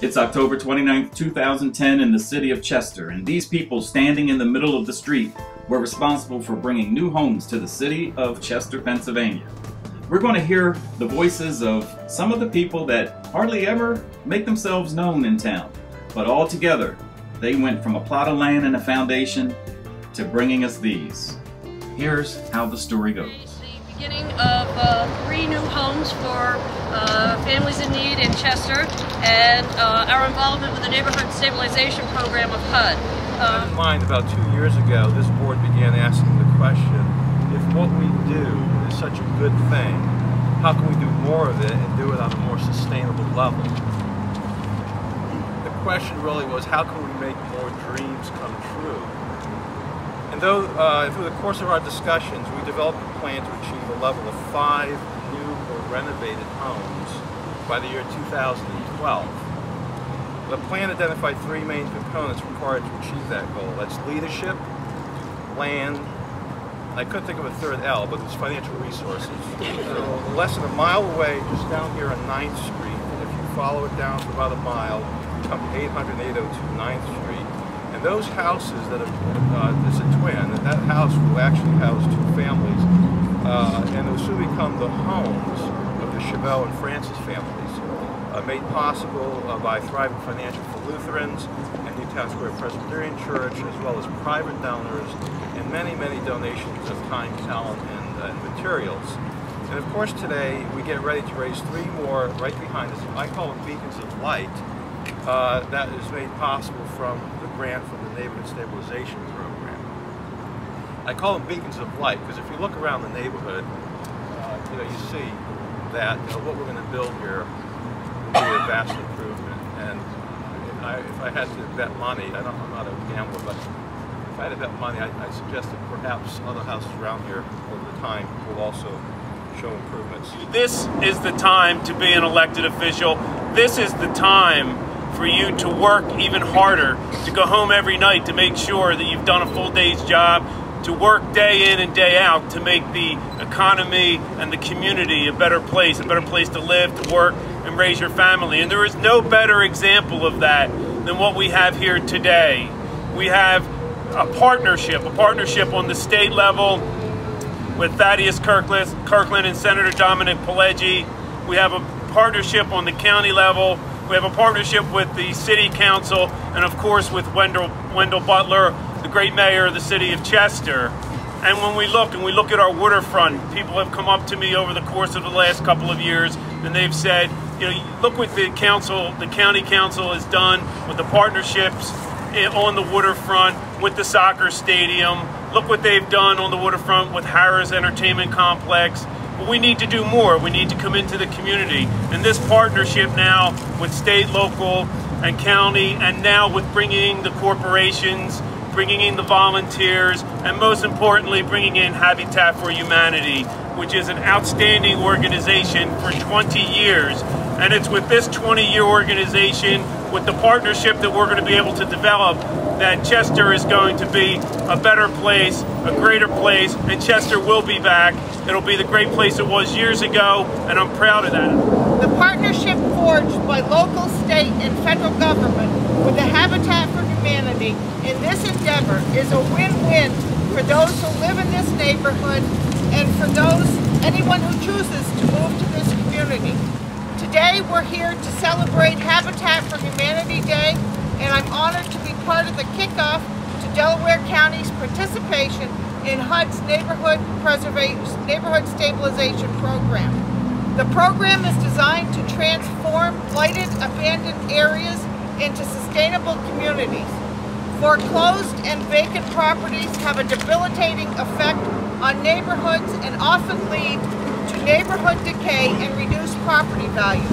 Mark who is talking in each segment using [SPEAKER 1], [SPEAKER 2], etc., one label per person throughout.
[SPEAKER 1] It's October 29th, 2010 in the city of Chester, and these people standing in the middle of the street were responsible for bringing new homes to the city of Chester, Pennsylvania. We're going to hear the voices of some of the people that hardly ever make themselves known in town, but all together they went from a plot of land and a foundation to bringing us these. Here's how the story goes.
[SPEAKER 2] The beginning of 3 new homes for families in need in Chester, and our involvement with the Neighborhood Stabilization Program of HUD.
[SPEAKER 3] In mind, about 2 years ago, this board began asking the question, if what we do is such a good thing, how can we do more of it and do it on a more sustainable level? The question really was, how can we make more dreams come true? And though through the course of our discussions, we developed a plan to achieve a level of 5 new or renovated homes by the year 2012. The plan identified 3 main components required to achieve that goal. That's leadership, land, I couldn't think of a third L, but it's financial resources. So less than a mile away, just down here on 9th Street, and if you follow it down for about a mile, you come to 800-802 9th Street. And those houses that are, there's a twin, and that house will actually house 2 families, and it will soon become the homes of the Chabot and Francis families, made possible by Thriving Financial for Lutherans and Newtown Square Presbyterian Church, as well as private donors, and many, many donations of time, talent, and materials. And of course today we get ready to raise 3 more right behind us. I call them beacons of light. That is made possible from the grant from the Neighborhood Stabilization Program. I call them beacons of light because if you look around the neighborhood, you see that what we're going to build here will be a vast improvement. And if I had to bet money, I'm not a gambler, but if I had to bet money, I suggest that perhaps other houses around here over the time will also show improvements.
[SPEAKER 4] This is the time to be an elected official. This is the time for you to work even harder, to go home every night to make sure that you've done a full day's job, to work day in and day out to make the economy and the community a better place to live, to work, and raise your family. And there is no better example of that than what we have here today. We have a partnership on the state level with Thaddeus Kirkland and Senator Dominic Pileggi. We have a partnership on the county level. We have a partnership with the city council, and of course with Wendell Butler, the great mayor of the city of Chester. And when we look at our waterfront, people have come up to me over the course of the last couple of years, and they've said, look what the county council has done with the partnerships on the waterfront, with the soccer stadium. Look what they've done on the waterfront with Harrah's Entertainment Complex. But we need to do more. We need to come into the community. And this partnership now with state, local, and county, and now with bringing the corporations, bringing in the volunteers, and most importantly, bringing in Habitat for Humanity, which is an outstanding organization for 20 years. And it's with this 20-year organization, with the partnership that we're going to be able to develop, that Chester is going to be a better place, a greater place, and Chester will be back. It'll be the great place it was years ago, and I'm proud of that.
[SPEAKER 5] The partnership forged by local, state, and federal government with the Habitat for Humanity in this endeavor is a win-win for those who live in this neighborhood and for anyone who chooses to move to this community. Today we're here to celebrate Habitat for Humanity Day, and I'm honored to be part of the kickoff to Delaware County's participation in HUD's Neighborhood Stabilization Program. The program is designed to transform blighted, abandoned areas into sustainable communities. Foreclosed and vacant properties have a debilitating effect on neighborhoods and often lead to neighborhood decay and reduced property values.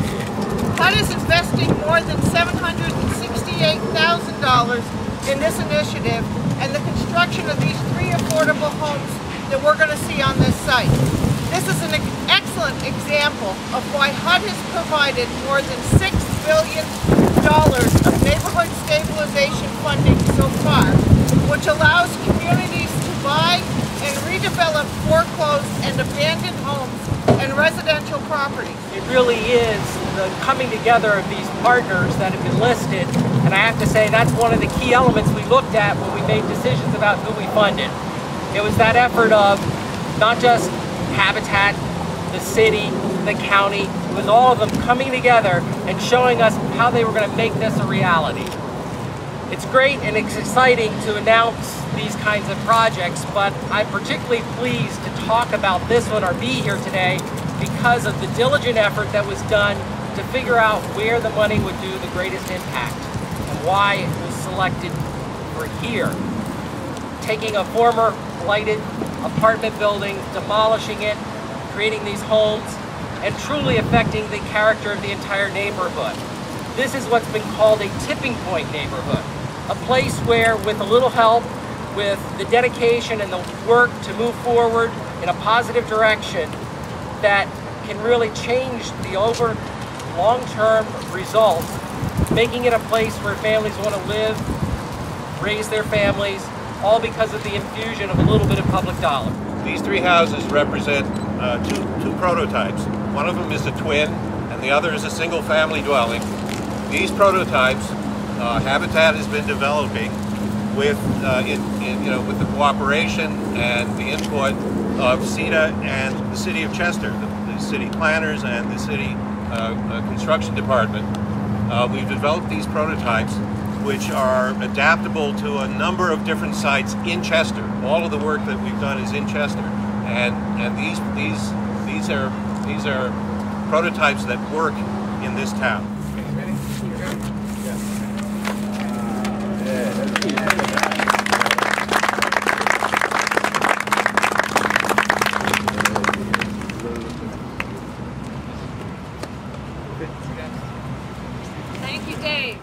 [SPEAKER 5] HUD is investing more than $768,000 in this initiative and the construction of these 3 affordable homes that we're going to see on this site. This is an excellent example of why HUD has provided more than $6 billion of neighborhood stabilization funding so far, which allows communities to buy and redevelop foreclosed and abandoned homes and residential properties.
[SPEAKER 6] It really is the coming together of these partners that have been listed, and I have to say that's one of the key elements we looked at when we made decisions about who we funded. It was that effort of not just Habitat, the city, the county, it was all of them coming together and showing us how they were going to make this a reality. It's great and it's exciting to announce these kinds of projects, but I'm particularly pleased to talk about this one or be here today because of the diligent effort that was done to figure out where the money would do the greatest impact and why it was selected for here. Taking a former blighted apartment building, demolishing it, creating these homes, and truly affecting the character of the entire neighborhood. This is what's been called a tipping point neighborhood, a place where, with a little help, with the dedication and the work to move forward in a positive direction, that can really change the over long-term results, making it a place where families want to live, raise their families, all because of the infusion of a little bit of public dollar.
[SPEAKER 3] These three houses represent two prototypes. One of them is a twin, and the other is a single-family dwelling. These prototypes, Habitat has been developing with, with the cooperation and the input of CETA and the City of Chester, the city planners and the city construction department. We've developed these prototypes, which are adaptable to a number of different sites in Chester. All of the work that we've done is in Chester, and these are prototypes that work in this town.
[SPEAKER 2] Thank you, Dave.